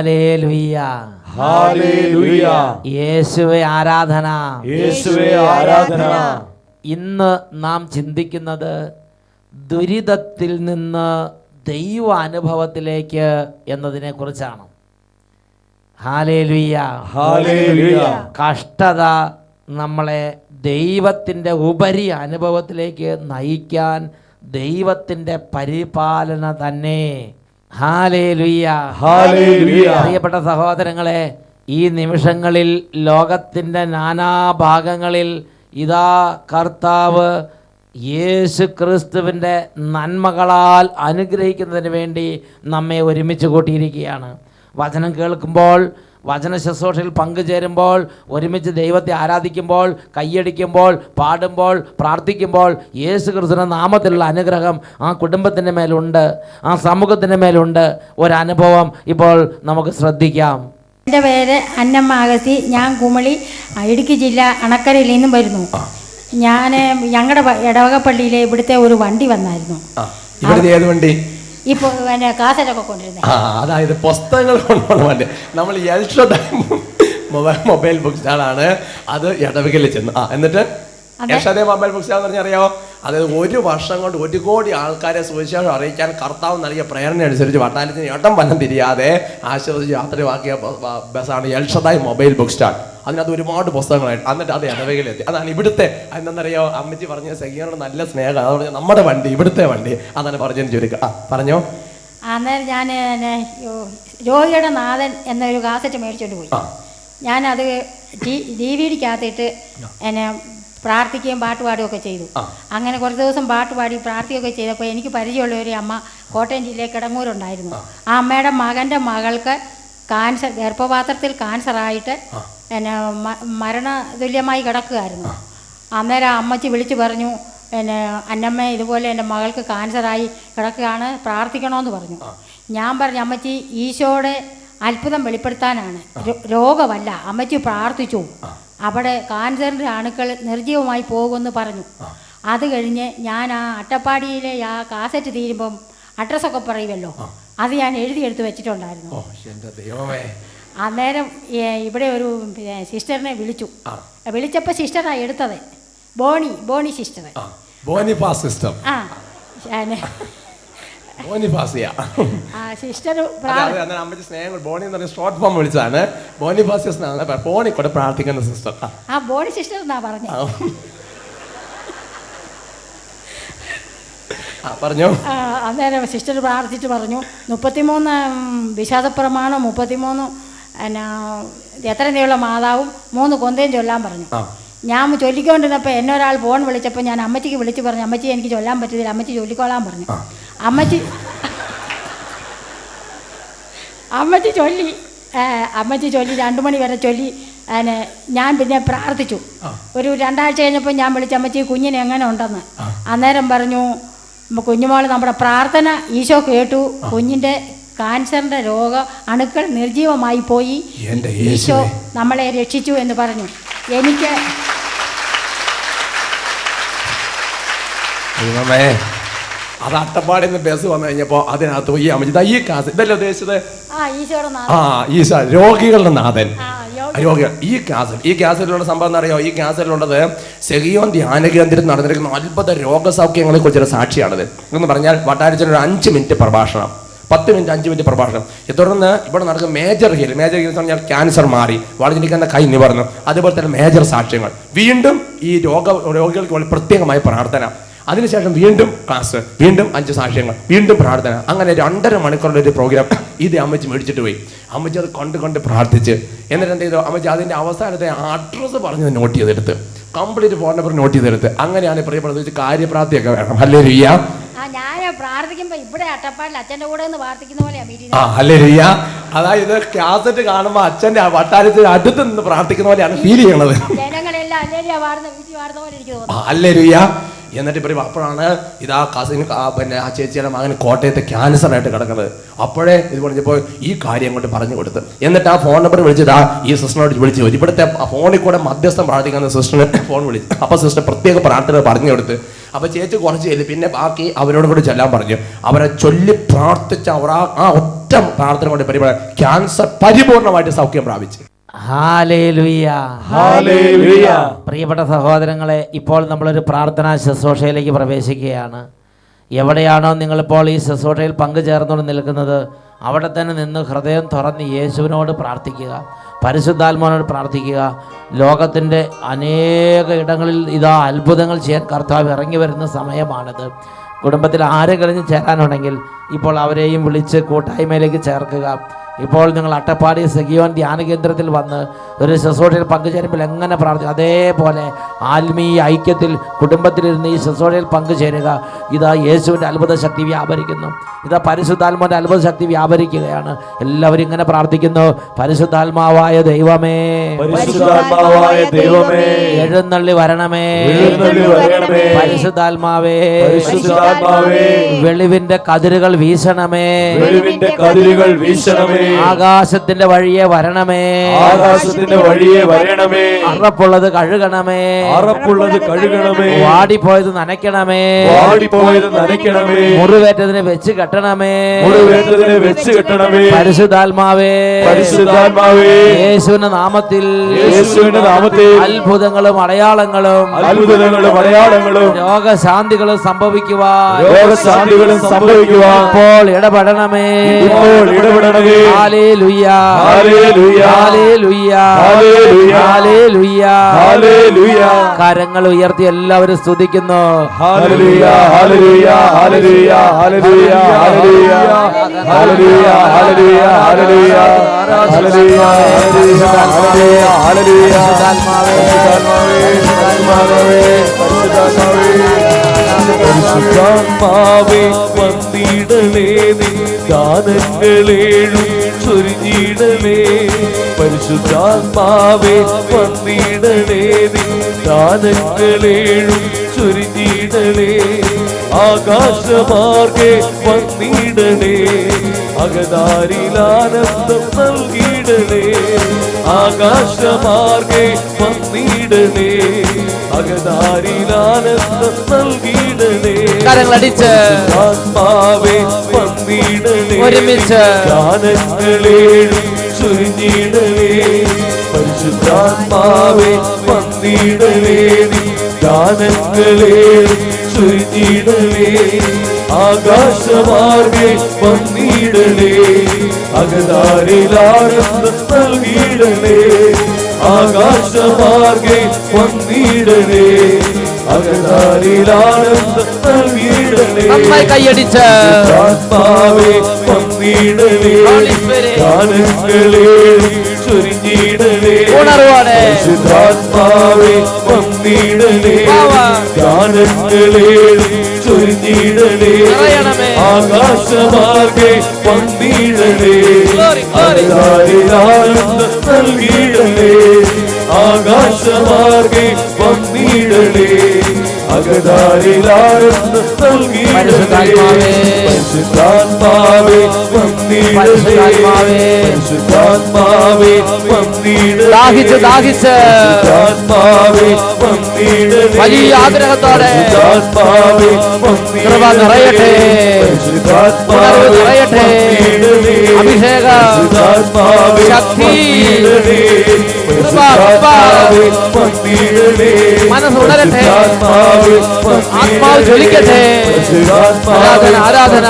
Hallelujah, ഹല്ലേലൂയ. യേശുവേ ആരാധന, യേശുവേ ആരാധന. ഇന്ന് നാം ചിന്തിക്കുന്നത് ദുരിതത്തിൽ നിന്ന് ദൈവ അനുഭവത്തിലേക്ക് എന്നതിനെ കുറിച്ചാണ്. Hallelujah, hallelujah. കഷ്ടത നമ്മളെ ദൈവത്തിൻ്റെ ഉപരി അനുഭവത്തിലേക്ക് നയിക്കാൻ ദൈവത്തിൻ്റെ പരിപാലന തന്നെ. ഹല്ലേലൂയ, ഹല്ലേലൂയ. പ്രിയപ്പെട്ട സഹോദരങ്ങളെ, ഈ നിമിഷങ്ങളിൽ ലോകത്തിൻ്റെ നാനാഭാഗങ്ങളിൽ ഇതാ കർത്താവ് യേശു ക്രിസ്തുവിൻ്റെ നന്മകളാൽ അനുഗ്രഹിക്കുന്നതിന് വേണ്ടി നമ്മെ ഒരുമിച്ച് കൂട്ടിയിരിക്കുകയാണ്. വചനം കേൾക്കുമ്പോൾ, വചന ശുശ്രൂഷയിൽ പങ്കുചേരുമ്പോൾ, ഒരുമിച്ച് ദൈവത്തെ ആരാധിക്കുമ്പോൾ, കയ്യടിക്കുമ്പോൾ, പാടുമ്പോൾ, പ്രാർത്ഥിക്കുമ്പോൾ യേശു ക്രിസ്തുവിൻ്റെ നാമത്തിലുള്ള അനുഗ്രഹം ആ കുടുംബത്തിൻ്റെ മേലുണ്ട്, ആ സമൂഹത്തിൻ്റെ മേലുണ്ട്. ഒരനുഭവം ഇപ്പോൾ നമുക്ക് ശ്രദ്ധിക്കാം. എൻ്റെ പേര് അന്നമ്മ അഗസി. ഞാൻ കുമളി ഇടുക്കി ജില്ല അണക്കരയിൽ നിന്നും വരുന്നു. ഞാൻ ഞങ്ങളുടെ ഇടവകപ്പള്ളിയിലെ ഇവിടുത്തെ ഒരു വണ്ടി വന്നായിരുന്നു. ഇവിടുത്തെ ഏത് വണ്ടി? ഇപ്പോൾ പിന്നെ കാസറ്റൊക്കെ കൊണ്ടിരുന്നത്. അതായത് പുസ്തകങ്ങൾ കൊണ്ടുപോകണ വണ്ടി. നമ്മൾ മൊബൈൽ ബുക്ക് സ്റ്റാളാണ്. അത് ഇടവകയിൽ ചെന്നു. എന്നിട്ട് യക്ഷതേ മൊബൈൽ ബുക്ക് സ്റ്റാൾ എന്ന് പറഞ്ഞാൽ അറിയാമോ? അതായത് 1 വർഷം കൊണ്ട് 1 കോടി ആൾക്കാരെ സുവിശേഷം അറിയിക്കാൻ കർത്താവ് നൽകിയ പ്രേരണ അനുസരിച്ച് വട്ടാരത്തിന് ഇടം വല്ലം തിരിയാതെ ആശ്വസിച്ച് യാത്രയാക്കിയ ബസ്സാണ് എൽഷദായ് മൊബൈൽ ബുക്ക് സ്റ്റാൾ. അതിനകത്ത് ഒരുപാട് പുസ്തകങ്ങളായിട്ട്. എന്നിട്ട് അത് ഇടവകയിലെത്തി. അതാണ് ഇവിടുത്തെ. എന്താണെന്നറിയോ? അമ്മച്ചി പറഞ്ഞ സഖിയോട് നല്ല സ്നേഹം. അത് പറഞ്ഞാൽ നമ്മുടെ വണ്ടി, ഇവിടുത്തെ വണ്ടി. അതാണ് പറഞ്ഞതിന് ചുരുക്കം. പറഞ്ഞോ. അന്നേരം ഞാൻ രോഗിയുടെ നാഥൻ എന്നൊരു കാസറ്റ് മേടിച്ചോണ്ട് പോയി. ഞാനത് DVD-ക്കകത്തിട്ട് എന്നെ പ്രാർത്ഥിക്കുകയും പാട്ടുപാടുകയൊക്കെ ചെയ്തു. അങ്ങനെ കുറച്ച് ദിവസം പാട്ടുപാടി പ്രാർത്ഥിക്കുകയൊക്കെ ചെയ്തപ്പോൾ എനിക്ക് പരിചയമുള്ള ഒരു അമ്മ കോട്ടയം ജില്ലയിൽ കിടങ്ങൂരുണ്ടായിരുന്നു. ആ അമ്മയുടെ മകൻ്റെ മകൾക്ക് കാൻസർ, ഗർഭപാത്രത്തിൽ കാൻസറായിട്ട് പിന്നെ മരണതുല്യമായി കിടക്കുകയായിരുന്നു. അന്നേരം അമ്മച്ചി വിളിച്ചു പറഞ്ഞു, പിന്നെ അന്നമ്മ ഇതുപോലെ എൻ്റെ മകൾക്ക് കാൻസറായി കിടക്കുകയാണ്, പ്രാർത്ഥിക്കണമെന്ന് പറഞ്ഞു. ഞാൻ പറഞ്ഞു, അമ്മച്ചി ഈശോയുടെ അത്ഭുതം വെളിപ്പെടുത്താനാണ്, രോഗമല്ല. അമ്മച്ചി പ്രാർത്ഥിച്ചു. അവിടെ കാൻസറിൻ്റെ അണുക്കൾ നിർജ്ജീവമായി പോകുമെന്ന് പറഞ്ഞു. അത് കഴിഞ്ഞ് ഞാൻ ആ അട്ടപ്പാടിയിലെ ആ കാസറ്റ് തീരുമ്പം അഡ്രസ്സൊക്കെ പറയുമല്ലോ, അത് ഞാൻ എഴുതിയെടുത്ത് വെച്ചിട്ടുണ്ടായിരുന്നു. അന്നേരം ഇവിടെ ഒരു സിസ്റ്ററിനെ വിളിച്ചു. വിളിച്ചപ്പോൾ സിസ്റ്ററാണ് എടുത്തത്, ബോണി സിസ്റ്റർ. സിസ്റ്റർ വിളിച്ചാണ് ബോണിക്കൂടെ പ്രാർത്ഥിക്കുന്ന സിസ്റ്റർ. ആ ബോണി സിസ്റ്റർ എന്നാ പറഞ്ഞു. പറഞ്ഞു. അന്നേരം സിസ്റ്റർ പ്രാർത്ഥിച്ച് പറഞ്ഞു, 33 വിഷാദപ്രമാണം, 33 എത്ര നീള മാതാവും 3 കൊന്തയും ചൊല്ലാൻ പറഞ്ഞു. ഞാൻ ചൊല്ലിക്കൊണ്ടിരുന്നപ്പോൾ എന്നെ ഒരാൾ ഫോൺ വിളിച്ചപ്പോൾ ഞാൻ അമ്മച്ചിക്ക് വിളിച്ച് പറഞ്ഞു, അമ്മച്ചി എനിക്ക് ചൊല്ലാൻ പറ്റുന്നില്ല, അമ്മച്ചി ചൊല്ലിക്കോളാൻ പറഞ്ഞു. അമ്മച്ചി ചൊല്ലി 2 മണി വരെ ചൊല്ലി. ഞാൻ പിന്നെ പ്രാർത്ഥിച്ചു. ഒരു 2 ആഴ്ച കഴിഞ്ഞപ്പോൾ ഞാൻ വിളിച്ച അമ്മച്ചി കുഞ്ഞിന് എങ്ങനെ ഉണ്ടെന്ന്. അന്നേരം പറഞ്ഞു, കുഞ്ഞുമോൾ നമ്മുടെ പ്രാർത്ഥന ഈശോ കേട്ടു, കുഞ്ഞിൻ്റെ കാൻസറിൻ്റെ രോഗ അണുക്കൾ നിർജ്ജീവമായി പോയി, ഈശോ നമ്മളെ രക്ഷിച്ചു എന്ന് പറഞ്ഞു. എനിക്ക് അത് അട്ടപ്പാടിൽ നിന്ന് ബസ് വന്നു കഴിഞ്ഞപ്പോൾ അതിനകത്ത് ഈ അമ്മച്ചി ഈ കാസറ്റ് ഇതല്ലേ ഉദ്ദേശിച്ചത്? ഈശോ രോഗികളുടെ നാഥൻ. രോഗികൾ. ഈ കാസറ്റിലുള്ള സംഭവം എന്നറിയോ? ഈ കാസറ്റിലുള്ളത് സെഹിയോൻ ധ്യാന കേന്ദ്രത്തിൽ നടന്നിരിക്കുന്ന അത്ഭുത രോഗസൗഖ്യങ്ങളെ കുറിച്ചൊരു സാക്ഷിയാണത്. എന്ന് പറഞ്ഞാൽ വട്ടാരച്ചൻ ഒരു 5 മിനിറ്റ് പ്രഭാഷണം, 10 മിനിറ്റ് 5 മിനിറ്റ് പ്രഭാഷണം. തുടർന്ന് ഇവിടെ നടക്കുന്ന മേജർ ഹീൽ എന്ന് പറഞ്ഞാൽ ക്യാൻസർ മാറി, വളഞ്ഞിരിക്കുന്ന കൈ നിവർന്നു. അതുപോലെ തന്നെ മേജർ സാക്ഷ്യങ്ങൾ. വീണ്ടും ഈ രോഗികൾക്ക് പ്രത്യേകമായ പ്രാർത്ഥന. അതിനുശേഷം വീണ്ടും ക്ലാസ്, വീണ്ടും 5 സാക്ഷ്യങ്ങൾ, വീണ്ടും പ്രാർത്ഥന. അങ്ങനെ 2.5 മണിക്കൂറിൻ്റെ ഒരു പ്രോഗ്രാം ഇത് അമ്മച്ചി മേടിച്ചിട്ട് പോയി. അമ്മച്ചി അത് കൊണ്ട് പ്രാർത്ഥിച്ച് എന്നിട്ട് എന്ത് ചെയ്തു? അമ്മച്ചി അതിൻ്റെ അവസാനത്തെ അഡ്രസ്സ് പറഞ്ഞത് നോട്ട് ചെയ്തെടുത്ത്, കംപ്ലീറ്റ് ഫോൺ നമ്പർ നോട്ട് ചെയ്തെടുത്ത്. അങ്ങനെയാണ് പ്രിയപ്പെട്ടത്, കാര്യപ്രാപ്തിയൊക്കെ വേണം. ഹല്ലേലൂയ. പ്രാർത്ഥിക്കുമ്പോ ഇവിടെ അട്ടപ്പാടിൽ അച്ഛൻ്റെ കൂടെ പ്രാർത്ഥിക്കുന്ന പോലെയാണ്. ഹല്ലേലൂയ. അതായത് കാസറ്റ് കാണുമ്പോൾ അച്ഛൻ്റെ വട്ടാരത്തിൽ അടുത്ത് നിന്ന് പ്രാർത്ഥിക്കുന്ന പോലെയാണ് ഫീൽ ചെയ്യണത്. ഹല്ലേലൂയ. എന്നിട്ട് അപ്പോഴാണ് ഇതാ കസിൻ പിന്നെ ആ ചേച്ചിയുടെ മകൻ കോട്ടയത്ത് ക്യാൻസറായിട്ട് കിടക്കുന്നത്. അപ്പോഴേ ഇത് പറഞ്ഞപ്പോൾ ഈ കാര്യം കൊണ്ട് പറഞ്ഞു കൊടുത്ത്. എന്നിട്ട് ആ ഫോൺ നമ്പർ വിളിച്ചതാ ഈ സിസ്റ്ററിനോട് വിളിച്ചു. ഇവിടുത്തെ ഫോണിൽ കൂടെ മധ്യസ്ഥം പ്രാർത്ഥിക്കുന്ന സിസ്റ്ററിനെ ഫോൺ വിളിച്ചു. അപ്പോൾ സിസ്റ്റർ പ്രത്യേക പ്രാർത്ഥന പറഞ്ഞു കൊടുത്ത് അപ്പൊ ചേച്ചി കുറച്ച് ചെല്ലി, പിന്നെ ബാക്കി അവരോട് കൂടി ചെല്ലാൻ പറഞ്ഞു. അവരെ ചൊല്ലി പ്രാർത്ഥിച്ച അവർ ആ ഒറ്റ പ്രാർത്ഥന കൊണ്ട് ക്യാൻസർ പരിപൂർണമായിട്ട് സൗഖ്യം പ്രാപിച്ചു. ഹല്ലേലൂയ, ഹല്ലേലൂയ. പ്രിയപ്പെട്ട സഹോദരങ്ങളെ, ഇപ്പോൾ നമ്മളൊരു പ്രാർത്ഥനാ ശുശ്രൂഷയിലേക്ക് പ്രവേശിക്കുകയാണ്. എവിടെയാണോ നിങ്ങളിപ്പോൾ ഈ ശുശ്രൂഷയിൽ പങ്കുചേർന്നുകൊണ്ട് നിൽക്കുന്നത്, അവിടെ തന്നെ നിന്ന് ഹൃദയം തുറന്ന് യേശുവിനോട് പ്രാർത്ഥിക്കുക, പരിശുദ്ധാത്മാവിനോട് പ്രാർത്ഥിക്കുക. ലോകത്തിൻ്റെ അനേക ഇടങ്ങളിൽ ഇതാ അത്ഭുതങ്ങൾ ചെയ്യാൻ കർത്താവ് ഇറങ്ങി വരുന്ന സമയമാണിത്. കുടുംബത്തിൽ ആരെങ്കിലും ചേരാനുണ്ടെങ്കിൽ ഇപ്പോൾ അവരെയും വിളിച്ച് കൂട്ടായ്മയിലേക്ക് ചേർക്കുക. ഇപ്പോൾ നിങ്ങൾ അട്ടപ്പാടി സഗിയോൻ ധ്യാന കേന്ദ്രത്തിൽ വന്ന് ഒരു ശുശ്രൂഷയിൽ പങ്കുചേരുമ്പോൾ എങ്ങനെ പ്രാർത്ഥിക്കും, അതേപോലെ ആത്മീയ ഐക്യത്തിൽ കുടുംബത്തിലിരുന്ന് ഈ ശുശ്രൂഷയിൽ പങ്കുചേരുക. ഇതാ യേശുവിൻ്റെ അത്ഭുത ശക്തി വ്യാപരിക്കുന്നു, ഇതാ പരിശുദ്ധാത്മാവിൻ്റെ അത്ഭുത ശക്തി വ്യാപരിക്കുകയാണ്. എല്ലാവരും ഇങ്ങനെ പ്രാർത്ഥിക്കുന്നു: പരിശുദ്ധാത്മാവായ ദൈവമേ, പരിശുദ്ധാത്മാവായ ദൈവമേ, എഴുന്നള്ളി വരണമേ, പരിശുദ്ധാത്മാവേ, പരിശുദ്ധാത്മാവേ, വെളിവിന്റെ കതിരുകൾ വീശണമേ, വെളിവിന്റെ കതിരുകൾ വീശണമേ, ആകാശത്തിന്റെ വഴിയെ വരണമേ, ആകാശത്തിന്റെ വഴിയെ വരണമേ, അറപ്പുള്ളത് കഴുകണമേ, അറപ്പുള്ളത് കഴുകണമേ, വാടിപ്പോയത് നനയ്ക്കണമേ, വാടിപ്പോയത് നനയ്ക്കണമേ, മുറിവേറ്റതിനെ വെച്ച് കെട്ടണമേ, മുറിവേറ്റതിനെ വെച്ച് കെട്ടണമേ. പരിശുദ്ധാത്മാവേ, പരിശുദ്ധാത്മാവേ, യേശുവിന്റെ നാമത്തിൽ, യേശുവിന്റെ നാമത്തിൽ അത്ഭുതങ്ങളും അടയാളങ്ങളും അത്ഭുതങ്ങളും അടയാളങ്ങളും രോഗശാന്തികളും സംഭവിക്കുവാൻ, രോഗശാന്തികളും സംഭവിക്കുവാൻ ഇപ്പോൾ ഇടപെടണമേ, ഇപ്പോൾ ഇടപെടണമേ. ഹല്ലേലൂയ, ഹല്ലേലൂയ, ഹല്ലേലൂയ, ഹല്ലേലൂയ, ഹല്ലേലൂയ, ഹല്ലേലൂയ. കരങ്ങൾ ഉയർത്തി എല്ലാവരും സ്തുതിക്കുന്നു. ഹല്ലേലൂയ, ഹല്ലേലൂയ, ഹല്ലേലൂയ, ഹല്ലേലൂയ, ഹല്ലേലൂയ, ഹല്ലേലൂയ, ഹല്ലേലൂയ, ഹല്ലേലൂയ, ഹല്ലേലൂയ, ഹല്ലേലൂയ, ഹല്ലേലൂയ. പരിശുദ്ധാത്മാവേ, പരിശുദ്ധാത്മാവേ, പരിശുദ്ധാത്മാവേ, വന്നിടണേ, നിൻ ദാനങ്ങളേഴും ചൊരിഞ്ഞിടണേ. പരിശുദ്ധാത്മാവേ, വന്നിടണേ, നിൻ ദാനങ്ങളേഴും ചൊരിഞ്ഞിടണേ. ആകാശമാർഗെ വന്നിടണേ, അകതാരിലാനന്ദം നൽകിയിടണേ. ആകാശമാർഗെ വന്നിടണേ, അകതാരിലാനന്ദം നൽകിയിടണേ. കരങ്ങളടിച്ച് ആത്മാവേ, വന്നിടണേ, ഒരുമിച്ച് ഗാനങ്ങളേഴും ചൊരിഞ്ഞിടണേ. പരിശുദ്ധാത്മാവേ, വന്നിടണേ, ഗാനങ്ങളേഴും ചൊരിഞ്ഞിടണേ. ആകാശമാർഗെ വന്നിടണേ, അകതാരിലാനന്ദം നൽകിയിടണേ. ആകാശമാർഗെ വന്നിടണേ, അകതാരിലാനന്ദം നൽകിയിടണേ. നന്നായി കൈയടിച്ച് ആത്മാവേ, വന്നിടണേ, ഗാനങ്ങളേഴും ചൊരിഞ്ഞിടണേ. ഉണർവോടെ പരിശുദ്ധാത്മാവേ, വന്നിടണേ, ഗാനങ്ങളേഴും ചൊരിഞ്ഞിടണേ. നിറയണമേ. ആകാശമാർഗെ വന്നിടണേ, Glory, glory. അകതാരിലാനന്ദം നൽകിയിടണേ. ആകാശമാർഗെ വന്നിടണേ, അകതാരിലാനന്ദം നൽകിയിടണേ. പരിശുദ്ധാത്മാവേ, പരിശുദ്ധാത്മാവേ, വന്നിടണേ, പരിശുദ്ധാത്മാവേ, പരിശുദ്ധാത്മാവേ, വന്നിടണേ. ദാഹിച്ച് ദാഹിച്ച് പരിശുദ്ധാത്മാവേ, വന്നിടണേ. വലിയ ആഗ്രഹത്തോടെ പരിശുദ്ധാത്മാവേ, വന്നിടണേ. കൃപ നിറയട്ടെ, പരിശുദ്ധാത്മാവേ, ഉണർവ് നിറയട്ടെ, വന്നിടണേ. അഭിഷേകം, പരിശുദ്ധാത്മാവേ, ശക്തി, വന്നിടണേ. പരിശുദ്ധാത്മാവേ, വന്നിടണേ. മനസ്സുണരട്ടെ, പരിശുദ്ധാത്മാവേ, ആത്മാവ് ജ്വലിക്കട്ടെ. ആരാധന, ആരാധന,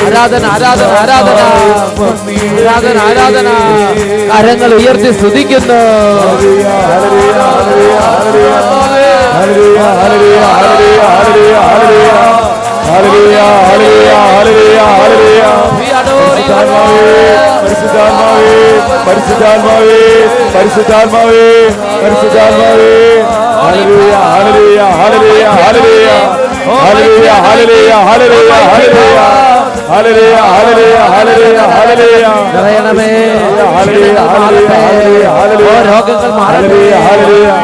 ആരാധന, ആരാധന, ആരാധന, ആരാധന, ആരാധന. കരങ്ങൾ ഉയർത്തി സ്തുതിക്കുന്നു. പരിശുദ്ധാത്മാവേ, പരിശുദ്ധാത്മാവേ, പരിശുദ്ധാത്മാവേ, പരിശുദ്ധാത്മാവേ. ഹല്ലേലൂയ, ഹല്ലേലൂയ, ഹല്ലേലൂയ, ഹല്ലേലൂയ, ഹല്ലേലൂയ, ഹല്ലേലൂയ, ഹല്ലേലൂയ, ഹല്ലേലൂയ, ഹല്ലേലൂയ ഹല്ലേലൂയ ഹല്ലേലൂയ ഹല്ലേലൂയ നിറയണമേ. ഹല്ലേലൂയ ഹല്ലേലൂയ ഓ രോഗങ്ങൾ മാറട്ടെ.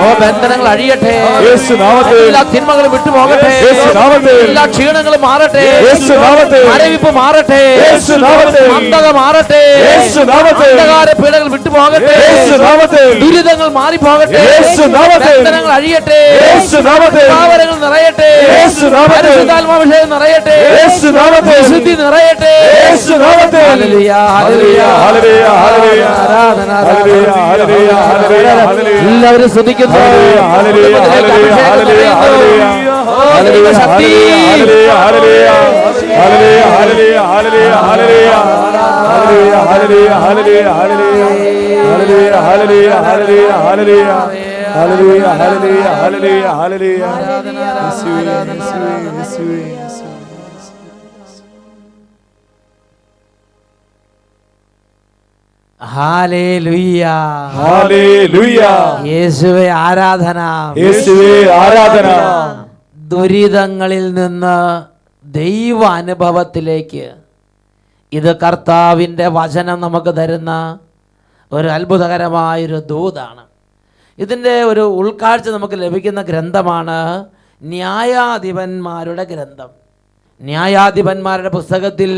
ഓ ബന്ധനങ്ങൾ അഴിയട്ടെ. യേശുനാമത്തിൽ എല്ലാ തിന്മകളും വിട്ടുപോകട്ടെ. യേശുനാമത്തിൽ എല്ലാ ക്ഷീണങ്ങളും മാറട്ടെ. യേശുനാമത്തിൽ മരവിപ്പ് മാറട്ടെ. യേശുനാമത്തിൽ അന്ധത മാറട്ടെ. യേശുനാമത്തിൽ അന്ധകാര പീഡകൾ വിട്ടുപോകട്ടെ. യേശുനാമത്തിൽ ദുരിതങ്ങൾ മാറിപ്പോകട്ടെ. യേശുനാമത്തിൽ ബന്ധനങ്ങൾ അഴിയട്ടെ. യേശുനാമത്തിൽ പാവനങ്ങൾ നിറയട്ടെ. യേശുനാമത്തിൽ പരിശുദ്ധാത്മാഭിഷേകം നിറയട്ടെ. യേശുനാമത്തിൽ വിശുദ്ധി നിറയട്ടെ. യേശുനാമത്തിൽ ഹല്ലേലൂയ ഹല്ലേലൂയ ഹല്ലേലൂയ ഹല്ലേലൂയ ആരാധന ഹല്ലേലൂയ ഹല്ലേലൂയ ഹല്ലേലൂയ ഹല്ലേലൂയ എല്ലാവരും സ്തുതിക്കുന്നു. ഹല്ലേലൂയ ഹല്ലേലൂയ ഹല്ലേലൂയ ഹല്ലേലൂയ ഹല്ലേലൂയ ശക്തി. ഹല്ലേലൂയ ഹല്ലേലൂയ ഹല്ലേലൂയ ഹല്ലേലൂയ ഹല്ലേലൂയ ഹല്ലേലൂയ ഹല്ലേലൂയ ഹല്ലേലൂയ ഹല്ലേലൂയ ഹല്ലേലൂയ ഹല്ലേലൂയ ഹല്ലേലൂയ ഹല്ലേലൂയ ഹല്ലേലൂയ ഹല്ലേലൂയ ഹല്ലേലൂയ യേശുവേ യേശുവേ യേശുവേ ഹല്ലേലൂയ. ഹല്ലേലൂയ യേശുവേ ആരാധന. യേശുവേ ആരാധന. ദുരിതങ്ങളിൽ നിന്ന് ദൈവ അനുഭവത്തിലേക്ക് ഇത് കർത്താവിൻ്റെ വചനം നമുക്ക് തരുന്ന ഒരു അത്ഭുതകരമായൊരു ദൂതാണ്. ഇതിൻ്റെ ഒരു ഉൾക്കാഴ്ച നമുക്ക് ലഭിക്കുന്ന ഗ്രന്ഥമാണ് ന്യായാധിപന്മാരുടെ ഗ്രന്ഥം. ന്യായാധിപന്മാരുടെ പുസ്തകത്തിൽ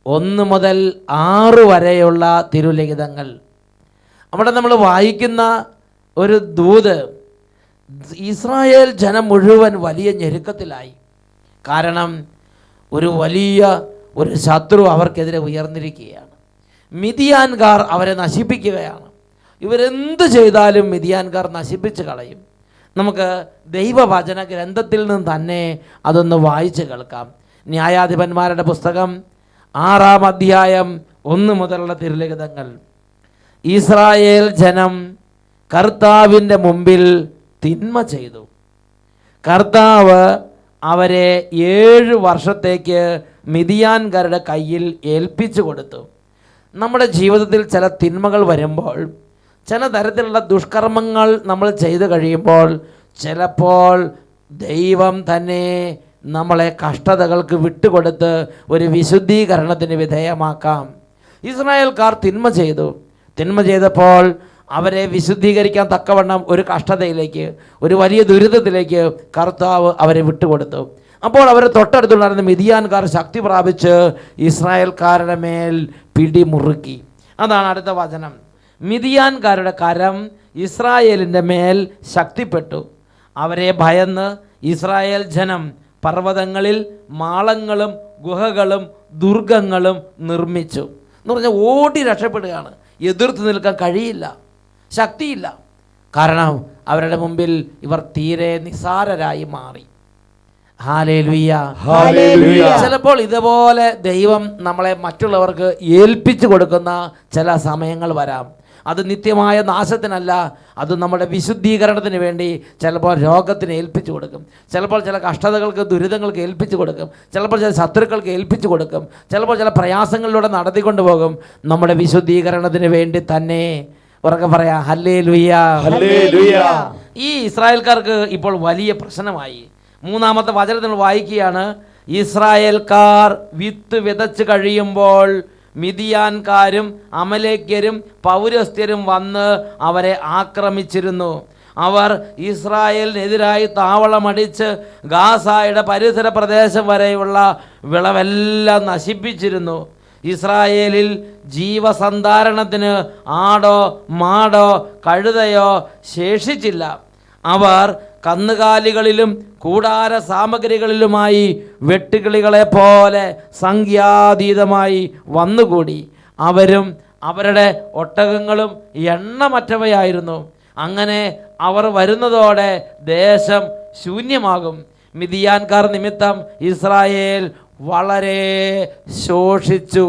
1 മുതൽ 6 വരെയുള്ള തിരുലിഖിതങ്ങൾ. അവിടെ നമ്മൾ വായിക്കുന്ന ഒരു ദൂത്, ഇസ്രായേൽ ജനം മുഴുവൻ വലിയ ഞെരുക്കത്തിലായി. കാരണം ഒരു വലിയ ഒരു ശത്രു അവർക്കെതിരെ ഉയർന്നിരിക്കുകയാണ്. മിദിയാൻകാർ അവരെ നശിപ്പിക്കുകയാണ്. ഇവരെന്ത് ചെയ്താലും മിദിയാൻകാർ നശിപ്പിച്ച് കളയും. നമുക്ക് ദൈവവചന ഗ്രന്ഥത്തിൽ നിന്ന് തന്നെ അതൊന്ന് വായിച്ച് കേൾക്കാം. ന്യായാധിപന്മാരുടെ പുസ്തകം 6-ാം അധ്യായം 1 മുതലുള്ള തിരുലിഖിതങ്ങൾ. ഇസ്രായേൽ ജനം കർത്താവിൻ്റെ മുമ്പിൽ തിന്മ ചെയ്തു. കർത്താവ് അവരെ 7 വർഷത്തേക്ക് മിദിയാൻകാരുടെ കയ്യിൽ ഏൽപ്പിച്ചു കൊടുത്തു. നമ്മുടെ ജീവിതത്തിൽ ചില തിന്മകൾ വരുമ്പോൾ, ചില തരത്തിലുള്ള ദുഷ്കർമ്മങ്ങൾ നമ്മൾ ചെയ്തു കഴിയുമ്പോൾ ചിലപ്പോൾ ദൈവം തന്നെ നമ്മളെ കഷ്ടതകൾക്ക് വിട്ടുകൊടുത്ത് ഒരു വിശുദ്ധീകരണത്തിന് വിധേയമാക്കാം. ഇസ്രായേൽക്കാർ തിന്മ ചെയ്തു. തിന്മ ചെയ്തപ്പോൾ അവരെ വിശുദ്ധീകരിക്കാൻ തക്കവണ്ണം ഒരു കഷ്ടതയിലേക്ക്, ഒരു വലിയ ദുരിതത്തിലേക്ക് കർത്താവ് അവരെ വിട്ടുകൊടുത്തു. അപ്പോൾ അവരെ തൊട്ടടുത്തുണ്ടായിരുന്ന മിദിയാൻകാർ ശക്തി പ്രാപിച്ച് ഇസ്രായേൽക്കാരുടെ മേൽ പിടിമുറുക്കി. അതാണ് അടുത്ത വചനം. മിദിയാൻകാരുടെ കരം ഇസ്രായേലിൻ്റെ മേൽ ശക്തിപ്പെട്ടു. അവരെ ഭയന്ന് ഇസ്രായേൽ ജനം പർവ്വതങ്ങളിൽ മാളങ്ങളും ഗുഹകളും ദുർഗങ്ങളും നിർമ്മിച്ചു. എന്ന് പറഞ്ഞാൽ ഓടി രക്ഷപ്പെടുകയാണ്. എതിർത്ത് നിൽക്കാൻ കഴിയില്ല, ശക്തിയില്ല. കാരണം അവരുടെ മുമ്പിൽ ഇവർ തീരെ നിസ്സാരരായി മാറി. Hallelujah hallelujah. ചിലപ്പോൾ ഇതുപോലെ ദൈവം നമ്മളെ മറ്റുള്ളവർക്ക് ഏൽപ്പിച്ചു കൊടുക്കുന്ന ചില സമയങ്ങൾ വരാം. അത് നിത്യമായ നാശത്തിനല്ല, അത് നമ്മുടെ വിശുദ്ധീകരണത്തിന് വേണ്ടി ചിലപ്പോൾ രോഗത്തിന് ഏൽപ്പിച്ചു കൊടുക്കും, ചിലപ്പോൾ ചില കഷ്ടതകൾക്ക് ദുരിതങ്ങൾക്ക് ഏൽപ്പിച്ചു കൊടുക്കും, ചിലപ്പോൾ ചില ശത്രുക്കൾക്ക് ഏൽപ്പിച്ചു കൊടുക്കും, ചിലപ്പോൾ ചില പ്രയാസങ്ങളിലൂടെ നടത്തിക്കൊണ്ടു പോകും. നമ്മുടെ വിശുദ്ധീകരണത്തിന് വേണ്ടി തന്നെ. ഉറക്കെ പറയാം ഹല്ലേലൂയ ഹല്ലേലൂയ. ഈ ഇസ്രായേൽക്കാർക്ക് ഇപ്പോൾ വലിയ പ്രശ്നമായി. 3-ാമത്തെ വചനത്തിൽ വായിക്കുകയാണ്, ഇസ്രായേൽക്കാർ വിത്ത് വിതച്ച് കഴിയുമ്പോൾ മിദിയാൻകാരും അമലേക്യരും പൗരസ്ത്യരും വന്ന് അവരെ ആക്രമിച്ചിരുന്നു. അവർ ഇസ്രായേലിനെതിരായി താവളമടിച്ച് ഗാസായുടെ പരിസര പ്രദേശം വരെയുള്ള വിളവെല്ലാം നശിപ്പിച്ചിരുന്നു. ഇസ്രായേലിൽ ജീവസന്ധാരണത്തിന് ആടോ മാടോ കഴുതയോ ശേഷിച്ചില്ല. അവർ കന്നുകാലികളിലും കൂടാര സാമഗ്രികളിലുമായി വെട്ടുകിളികളെ പോലെ സംഖ്യാതീതമായി വന്നുകൂടി. അവരും അവരുടെ ഒട്ടകങ്ങളും എണ്ണമറ്റവയായിരുന്നു. അങ്ങനെ അവർ വരുന്നതോടെ ദേശം ശൂന്യമാകും. മിദിയാൻകാർ നിമിത്തം ഇസ്രായേൽ വളരെ ശോഷിച്ചു.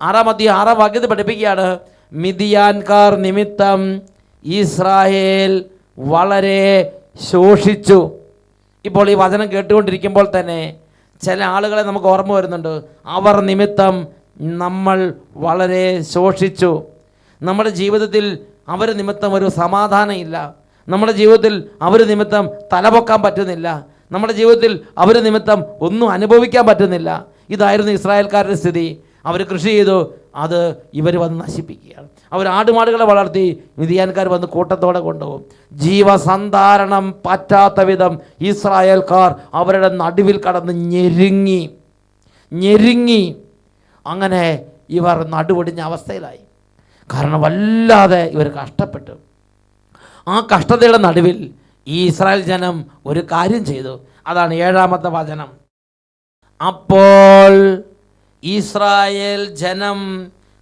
6-ാം വാക്യത്തിൽ പഠിപ്പിക്കുകയാണ്, മിദിയാൻകാർ നിമിത്തം ഇസ്രായേൽ വളരെ ശോഷിച്ചു. ഇപ്പോൾ ഈ വചനം കേട്ടുകൊണ്ടിരിക്കുമ്പോൾ തന്നെ ചില ആളുകളെ നമുക്ക് ഓർമ്മ വരുന്നുണ്ട്. അവർ നിമിത്തം നമ്മൾ വളരെ ശോഷിച്ചു. നമ്മുടെ ജീവിതത്തിൽ അവർ നിമിത്തം ഒരു സമാധാനം ഇല്ല. നമ്മുടെ ജീവിതത്തിൽ അവർ നിമിത്തം തലപൊക്കാൻ പറ്റുന്നില്ല. നമ്മുടെ ജീവിതത്തിൽ അവർ നിമിത്തം ഒന്നും അനുഭവിക്കാൻ പറ്റുന്നില്ല. ഇതായിരുന്നു ഇസ്രായേൽക്കാരുടെ സ്ഥിതി. അവർ കൃഷി ചെയ്തു, അത് ഇവർ വന്ന് നശിപ്പിക്കുകയാണ്. അവർ ആടുമാടുകളെ വളർത്തി, മിദിയാൻകാർ വന്ന് കൂട്ടത്തോടെ കൊണ്ടുപോകും. ജീവസന്ധാരണം പറ്റാത്ത വിധം ഇസ്രായേൽക്കാർ അവരുടെ നടുവിൽ കടന്ന് ഞെരുങ്ങി. അങ്ങനെ ഇവർ നടുവൊടിഞ്ഞ അവസ്ഥയിലായി. കാരണം വല്ലാതെ ഇവർ കഷ്ടപ്പെട്ടു. ആ കഷ്ടതയുടെ നടുവിൽ ഈ ഇസ്രായേൽ ജനം ഒരു കാര്യം ചെയ്തു. അതാണ് 7-ാമത്തെ വചനം. അപ്പോൾ ഇസ്രായേൽ ജനം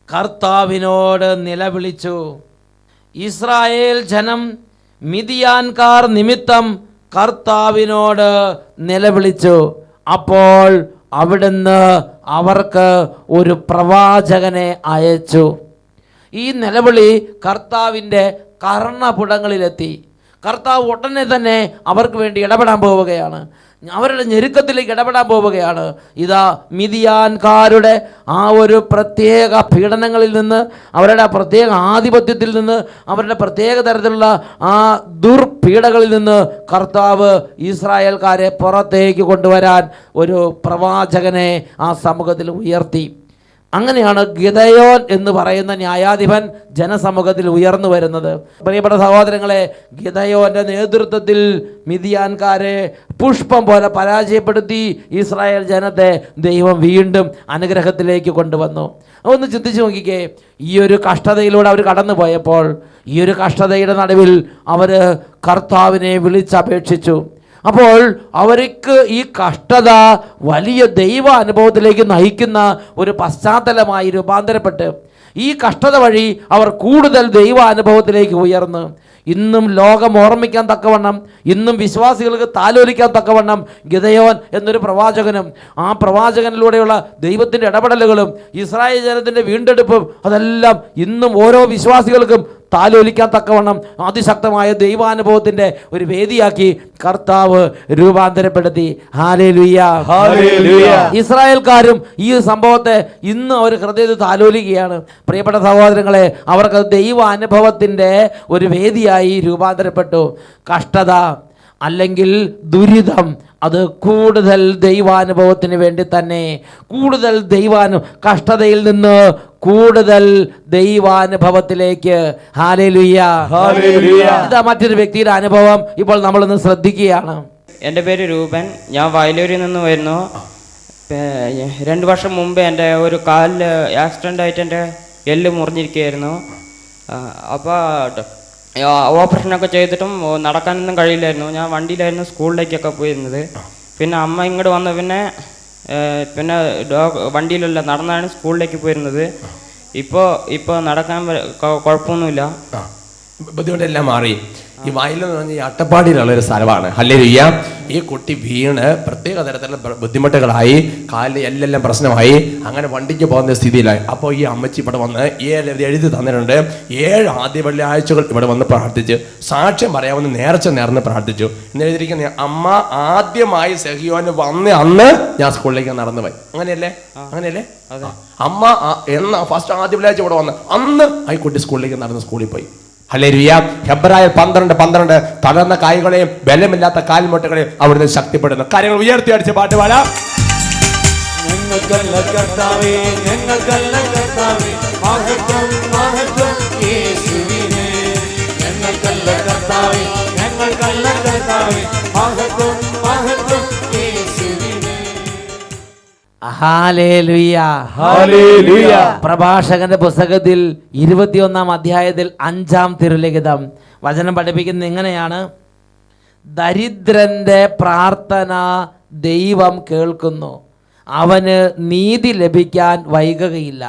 കർത്താവിനോട് നിലവിളിച്ചു. ഇസ്രായേൽ ജനം മിദിയാൻകാർ നിമിത്തം കർത്താവിനോട് നിലവിളിച്ചു. അപ്പോൾ അവിടുന്ന് അവർക്ക് ഒരു പ്രവാചകനെ അയച്ചു. ഈ നിലവിളി കർത്താവിൻ്റെ കർണപുടങ്ങളിലെത്തി. കർത്താവ് ഉടനെ തന്നെ അവർക്ക് വേണ്ടി ഇടപെടാൻ പോവുകയാണ്. അവരുടെ ഞെരുക്കത്തിലേക്ക് ഇടപെടാൻ പോവുകയാണ്. ഇതാ മിദിയാൻകാരുടെ ആ ഒരു പ്രത്യേക പീഡനങ്ങളിൽ നിന്ന്, അവരുടെ പ്രത്യേക ആധിപത്യത്തിൽ നിന്ന്, അവരുടെ പ്രത്യേക തരത്തിലുള്ള ആ ദുർപീഡകളിൽ നിന്ന് കർത്താവ് ഇസ്രായേൽക്കാരെ പുറത്തേക്ക് കൊണ്ടുവരാൻ ഒരു പ്രവാചകനെ ആ സമൂഹത്തിൽ ഉയർത്തി. അങ്ങനെയാണ് ഗിദെയോൻ എന്ന് പറയുന്ന ന്യായാധിപൻ ജനസമൂഹത്തിൽ ഉയർന്നു വരുന്നത്. പ്രിയപ്പെട്ട സഹോദരങ്ങളെ, ഗിദെയോന്റെ നേതൃത്വത്തിൽ മിദിയാൻകാരെ പുഷ്പം പോലെ പരാജയപ്പെടുത്തി ഇസ്രായേൽ ജനത്തെ ദൈവം വീണ്ടും അനുഗ്രഹത്തിലേക്ക് കൊണ്ടുവന്നു. ഒന്ന് ചിന്തിച്ചു നോക്കിക്കേ, ഈ ഒരു കഷ്ടതയിലൂടെ അവർ കടന്നു പോയപ്പോൾ, ഈ ഒരു കഷ്ടതയുടെ നടുവിൽ അവർ കർത്താവിനെ വിളിച്ചപേക്ഷിച്ചു. അപ്പോൾ അവർക്ക് ഈ കഷ്ടത വലിയ ദൈവ അനുഭവത്തിലേക്ക് നയിക്കുന്ന ഒരു പശ്ചാത്തലമായി രൂപാന്തരപ്പെട്ട് ഈ കഷ്ടത വഴി അവർ കൂടുതൽ ദൈവ അനുഭവത്തിലേക്ക് ഉയർന്നു. ഇന്നും ലോകം ഓർമ്മിക്കാൻ തക്കവണ്ണം, ഇന്നും വിശ്വാസികൾക്ക് താലോലിക്കാൻ തക്കവണ്ണം ഗിദെയോൻ എന്നൊരു പ്രവാചകനും ആ പ്രവാചകനിലൂടെയുള്ള ദൈവത്തിൻ്റെ ഇടപെടലുകളും ഇസ്രായേൽ ജനത്തിൻ്റെ വീണ്ടെടുപ്പും അതെല്ലാം ഇന്നും ഓരോ വിശ്വാസികൾക്കും താലോലിക്കാൻ തക്കവണ്ണം അതിശക്തമായ ദൈവാനുഭവത്തിൻ്റെ ഒരു വേദിയാക്കി കർത്താവ് രൂപാന്തരപ്പെടുത്തി. Hallelujah, hallelujah. ഇസ്രായേൽക്കാരും ഈ സംഭവത്തെ ഇന്ന് അവർ ഹൃദയത്തിൽ താലോലിക്കുകയാണ്. പ്രിയപ്പെട്ട സഹോദരങ്ങളെ, അവർക്ക് ദൈവ അനുഭവത്തിൻ്റെ ഒരു വേദിയായി രൂപാന്തരപ്പെട്ടു. കഷ്ടത അല്ലെങ്കിൽ ദുരിതം അത് കൂടുതൽ ദൈവാനുഭവത്തിന് വേണ്ടി തന്നെ, കൂടുതൽ കഷ്ടതയിൽ നിന്ന് കൂടുതൽ ദൈവാനുഭവത്തിലേക്ക്. Hallelujah, hallelujah. ഇതാ മറ്റൊരു വ്യക്തിയുടെ അനുഭവം ഇപ്പോൾ നമ്മളൊന്ന് ശ്രദ്ധിക്കുകയാണ്. എൻ്റെ പേര് രൂപൻ. ഞാൻ വയലൂരിൽ നിന്ന് വരുന്നു. 2 വർഷം മുമ്പ് എൻ്റെ ഒരു കാലിൽ ആക്സിഡൻ്റ് ആയിട്ട് എൻ്റെ എല്ല് മുറിഞ്ഞിരിക്കുകയായിരുന്നു. അപ്പോൾ ഓപ്പറേഷനൊക്കെ ചെയ്തിട്ടും നടക്കാനൊന്നും കഴിയില്ലായിരുന്നു. ഞാൻ വണ്ടിയിലായിരുന്നു സ്കൂളിലേക്കൊക്കെ പോയിരുന്നത്. പിന്നെ അമ്മ ഇങ്ങോട്ട് വന്ന പിന്നെ വണ്ടിയിലല്ല, നടന്നാണ് സ്കൂളിലേക്ക് പോയിരുന്നത്. ഇപ്പോൾ നടക്കാൻ കുഴപ്പമൊന്നുമില്ല, ബുദ്ധിമുട്ടെല്ലാം മാറി. ഈ വയലെന്ന് പറഞ്ഞാൽ ഈ അട്ടപ്പാടിയിലുള്ളൊരു സ്ഥലമാണ്. ഹല്ലേലൂയ. ഈ കുട്ടി വീണ് പ്രത്യേക തരത്തിലുള്ള ബുദ്ധിമുട്ടുകളായി, കാലിൽ എല്ലാം പ്രശ്നമായി, അങ്ങനെ വണ്ടിക്ക് പോകുന്ന സ്ഥിതിയിലായി. അപ്പോൾ ഈ അമ്മച്ചി ഇവിടെ വന്ന് 7 എഴുതി തന്നിട്ടുണ്ട്. 7 ആദ്യ വെള്ളിയാഴ്ചകൾ ഇവിടെ വന്ന് പ്രാർത്ഥിച്ച് സാക്ഷ്യം പറയാമെന്ന് നേർന്ന് പ്രാർത്ഥിച്ചു എന്ന് എഴുതിയിരിക്കുന്ന. അമ്മ ആദ്യമായി സെഹിയോന് വന്ന് അന്ന് ഞാൻ സ്കൂളിലേക്ക് നടന്നു പോയി. അങ്ങനെയല്ലേ? അമ്മ ഫസ്റ്റ് ആദ്യ വെള്ളിയാഴ്ച ഇവിടെ വന്ന് അന്ന് ഈ കുട്ടി സ്കൂളിലേക്ക് നടന്ന് സ്കൂളിൽ പോയി. ഹല്ലേലൂയ. ഹെബ്രായർ 12:12 തളർന്ന കാലുകളെയും ബലമില്ലാത്ത കാൽമുട്ടുകളെയും അവിടുന്ന് ശക്തിപ്പെടുന്നു. കാര്യങ്ങൾ ഉയർത്തി അടിച്ച പാട്ട് പാടാം. ഞങ്ങൾക്കല്ല കർത്താവേ, ഞങ്ങൾക്കല്ല കർത്താവേ, മഹത്വം മഹത്വം യേശുവിനെ. ഞങ്ങൾക്കല്ല കർത്താവേ, ഞങ്ങൾക്കല്ല കർത്താവേ, മഹത്വം മഹത്വം യേശുവിനെ. ഹല്ലേലൂയ, ഹല്ലേലൂയ. പ്രഭാഷകന്റെ പുസ്തകത്തിൽ 21-ാം അധ്യായത്തിൽ 5-ാം തിരുലിഖിതം വചനം പഠിപ്പിക്കുന്നത് ഇങ്ങനെയാണ്: ദരിദ്രന്റെ പ്രാർത്ഥന ദൈവം കേൾക്കുന്നു, അവന് നീതി ലഭിക്കാൻ വൈകുകയില്ല.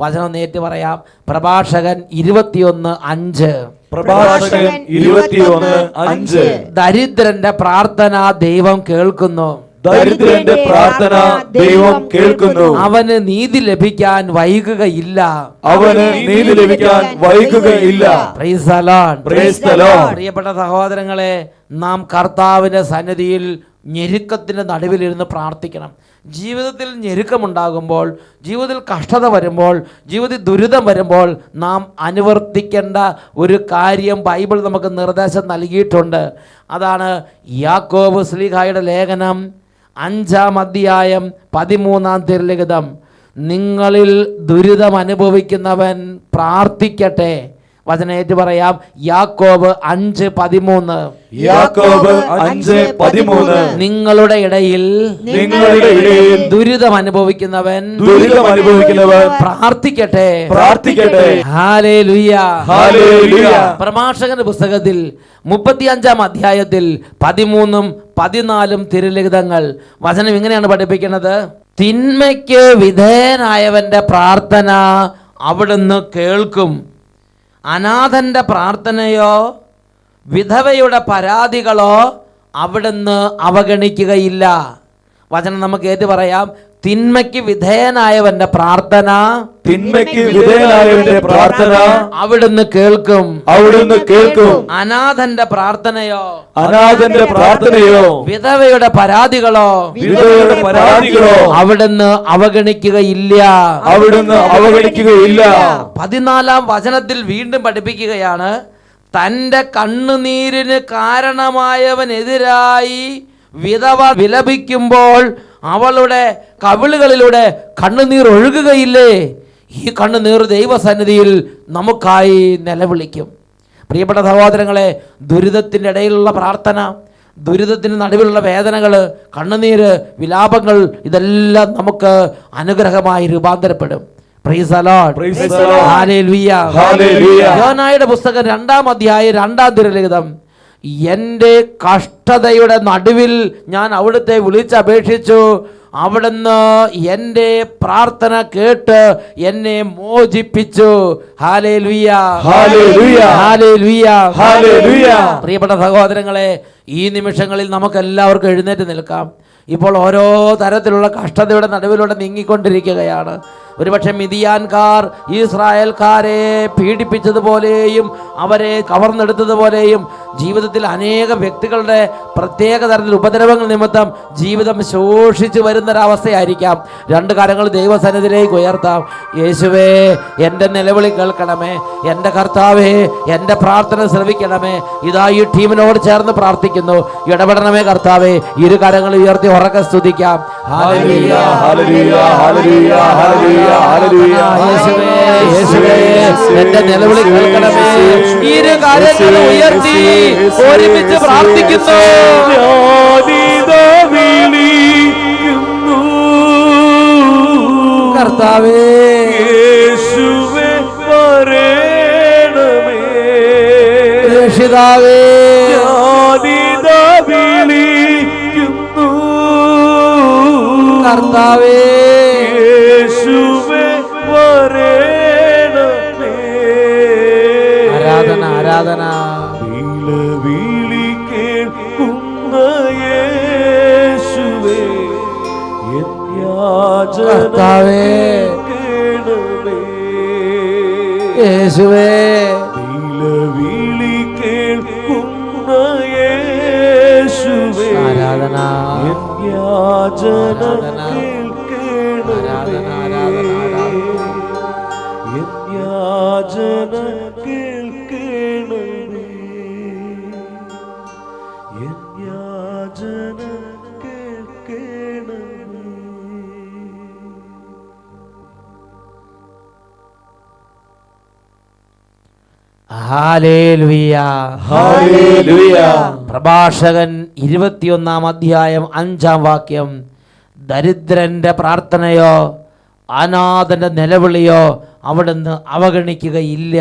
വചനം നേരിട്ട് പറയാം. പ്രഭാഷകൻ 21:5. പ്രഭാഷകൻ 21:5. ദരിദ്രന്റെ പ്രാർത്ഥന ദൈവം കേൾക്കുന്നു, ദരിദ്രന്റെ പ്രാർത്ഥന ദൈവം കേൾക്കുന്നു, അവന് നീതി ലഭിക്കാൻ വൈകുകയില്ല. അവന് നീതി ലഭിക്കാൻ വൈകുകയില്ല. Praise the lord. Praise the lord. പ്രിയപ്പെട്ട സഹോദരങ്ങളെ, നാം കർത്താവിന്റെ സന്നിധിയിൽ ഞെരുക്കത്തിന്റെ നടുവിലിരുന്ന് പ്രാർത്ഥിക്കണം. ജീവിതത്തിൽ ഞെരുക്കമുണ്ടാകുമ്പോൾ, ജീവിതത്തിൽ കഷ്ടത വരുമ്പോൾ, ജീവിതത്തിൽ ദുരിതം വരുമ്പോൾ നാം അനുവർത്തിക്കേണ്ട ഒരു കാര്യം ബൈബിൾ നമുക്ക് നിർദ്ദേശം നൽകിയിട്ടുണ്ട്. അതാണ് യാക്കോബ് ശ്ലീഹായുടെ ലേഖനം 5-ാം അധ്യായം 13-ാം തിരുലിഖിതം. നിങ്ങളിൽ ദുരിതം അനുഭവിക്കുന്നവൻ പ്രാർത്ഥിക്കട്ടെ. വചനേറ്റ് പറയാം. യാക്കോബ് 5:13. യാക്കോബ് 5:13. നിങ്ങളുടെ ഇടയിൽ ദുരിതം അനുഭവിക്കുന്നവൻ പ്രാർത്ഥിക്കട്ടെ. ഹല്ലേലൂയ. പ്രഭാഷകന്റെ പുസ്തകത്തിൽ 35-ാം അധ്യായത്തിൽ 13-ഉം 14-ഉം തിരുലിഖിതങ്ങൾ വചനം ഇങ്ങനെയാണ് പഠിപ്പിക്കുന്നത്. തിന്മയ്ക്ക് വിധേയനായവന്റെ പ്രാർത്ഥന അവിടുന്ന് കേൾക്കും. അനാഥന്റെ പ്രാർത്ഥനയോ വിധവയുടെ പരാതികളോ അവിടുന്ന് അവഗണിക്കുകയില്ല. വചനം നമുക്ക് ഏറ്റു പറയാം. തിന്മയ്ക്ക് വിധേയനായവന്റെ പ്രാർത്ഥന അവിടുന്ന് കേൾക്കും. അനാഥന്റെ പ്രാർത്ഥനയോ വിധവയുടെ പരാതികളോ അവിടുന്ന് അവഗണിക്കുകയില്ല. 14-ാം വചനത്തിൽ വീണ്ടും പഠിപ്പിക്കുകയാണ്. തൻ്റെ കണ്ണുനീരിന് കാരണമായവനെതിരായി വിധവ വിലപിക്കുമ്പോൾ അവളുടെ കവിളുകളിലൂടെ കണ്ണുനീർ ഒഴുകുകയില്ലേ? ഈ കണ്ണുനീർ ദൈവസന്നിധിയിൽ നമുക്കായി നിലവിളിക്കും. പ്രിയപ്പെട്ട സഹോദരങ്ങളെ, ദുരിതത്തിൻ്റെ ഇടയിലുള്ള പ്രാർത്ഥന, ദുരിതത്തിന് നടുവിലുള്ള വേദനകൾ, കണ്ണുനീര്, വിലാപങ്ങൾ, ഇതെല്ലാം നമുക്ക് അനുഗ്രഹമായി രൂപാന്തരപ്പെടും. യോനായുടെ പുസ്തകം 2-ാം അധ്യായം 2-ാം തിരുലിഖിതം. എൻ്റെ കഷ്ടതയുടെ നടുവിൽ ഞാൻ അവിടുത്തെ വിളിച്ചപേക്ഷിച്ചു. അവിടുന്ന് എൻ്റെ പ്രാർത്ഥന കേട്ട് എന്നെ മോചിപ്പിച്ചു. ഹല്ലേലൂയ, ഹല്ലേലൂയ, ഹല്ലേലൂയ, ഹല്ലേലൂയ. പ്രിയപ്പെട്ട സഹോദരങ്ങളെ, ഈ നിമിഷങ്ങളിൽ നമുക്ക് എല്ലാവർക്കും എഴുന്നേറ്റ് നിൽക്കാം. ഇപ്പോൾ ഓരോ തരത്തിലുള്ള കഷ്ടതയുടെ നടുവിലൂടെ നീങ്ങിക്കൊണ്ടിരിക്കുകയാണ്. ഒരുപക്ഷെ മിദിയാൻകാർ ഇസ്രായേൽക്കാരെ പീഡിപ്പിച്ചതുപോലെയും അവരെ കവർന്നെടുത്തതുപോലെയും ജീവിതത്തിൽ അനേക വ്യക്തികളുടെ പ്രത്യേക തരത്തിൽ ഉപദ്രവങ്ങൾ നിമിത്തം ജീവിതം ശോഷിച്ചു വരുന്നൊരവസ്ഥയായിരിക്കാം. 2 കരങ്ങൾ ദൈവസന്നിധിയിലേക്ക് ഉയർത്താം. യേശുവേ, എൻ്റെ നിലവിളി കേൾക്കണമേ. എൻ്റെ കർത്താവേ, എൻ്റെ പ്രാർത്ഥന ശ്രവിക്കണമേ. ഇതാ ഈ ടീമിനോട് ചേർന്ന് പ്രാർത്ഥിക്കുന്നു. ഇടപെടണമേ കർത്താവേ. 2 കരങ്ങൾ ഉയർത്തി ഉറക്കെ സ്തുതിക്കാം. ഹല്ലേലൂയ, ഹല്ലേലൂയ, ഹല്ലേലൂയ, ഹല്ലേലൂയ. യേശുവേ, യേശുവേ, എൻ്റെ നിലവിളി കേൾക്കണമേ. 2 കരങ്ങൾ ഉയർത്തി ഒരുമിച്ച് പ്രാർത്ഥിക്കുന്നു. കർത്താവേ, യേശുവേ വരേണമേ. രക്ഷിതാവേ, കർത്താവേ, യേശുവേ വരേണമേ. ആരാധന, ആരാധന. വിളി കേൾക്കുന്ന യേശുവേ, എൻ യാചന കർത്താവേ, കേൾക്കണമേ. യേശുവേ, വിളി കേൾക്കുന്ന യേശുവേ, ആരാധന, എൻ യാചന ആരാധന, ആരാധന, ആരാധന. എൻ യാചന കേൾക്കണമേ. എൻ യാചന കേൾക്കണമേ. Hallelujah, hallelujah. പ്രഭാഷകൻ 21-ാം അധ്യായം 5-ാം വാക്യം. ദരിദ്രന്റെ പ്രാർത്ഥനയോ അനാഥന്റെ നിലവിളിയോ അവിടുന്ന് അവഗണിക്കുകയില്ല.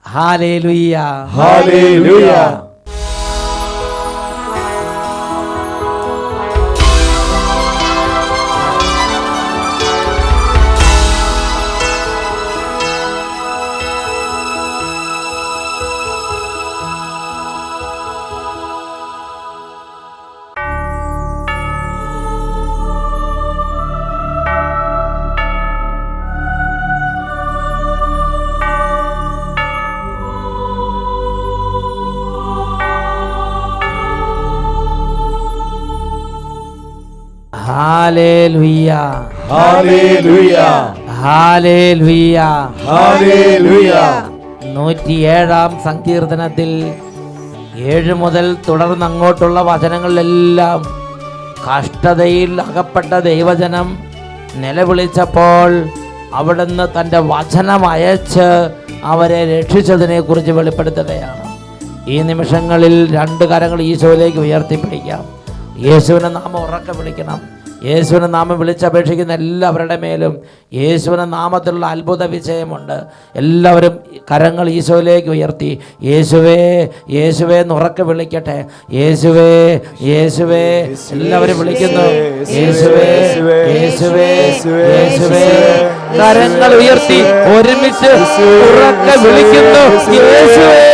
ഹല്ലേലൂയ, ഹല്ലേലൂയ. ഹല്ലേലൂയ, ഹല്ലേലൂയ, ഹല്ലേലൂയ, ഹല്ലേലൂയ. 107-ാം സങ്കീർത്തനത്തിൽ 7 മുതൽ തുടർന്ന് അങ്ങോട്ടുള്ള വചനങ്ങളിലെല്ലാം കഷ്ടതയിൽ അകപ്പെട്ട ദൈവജനം നിലവിളിച്ചപ്പോൾ അവിടുന്ന് തൻ്റെ വചനം അയച്ച് അവരെ രക്ഷിച്ചതിനെക്കുറിച്ച് വെളിപ്പെടുത്തുകയാണ്. ഈ നിമിഷങ്ങളിൽ 2 കരങ്ങൾ ഈശോയിലേക്ക് ഉയർത്തിപ്പിടിക്കാം. യേശുവിനെ നാമം ഉറക്കെ വിളിക്കണം. യേശുവിനെ നാമം വിളിച്ചപേക്ഷിക്കുന്ന എല്ലാവരുടെ മേലും യേശുവിനെ നാമത്തിലുള്ള അത്ഭുത വിജയമുണ്ട്. എല്ലാവരും കരങ്ങൾ ഈശോയിലേക്ക് ഉയർത്തി യേശുവേ യേശുവേ എന്ന് ഉറക്കെ വിളിക്കട്ടെ. യേശുവേ യേശുവേ എല്ലാവരും വിളിക്കുന്നു. യേശുവേ യേശുവേ യേശുവേ കരങ്ങൾ ഉയർത്തി ഒരുമിച്ച് ഉറക്കെ വിളിക്കുന്നു. യേശുവേ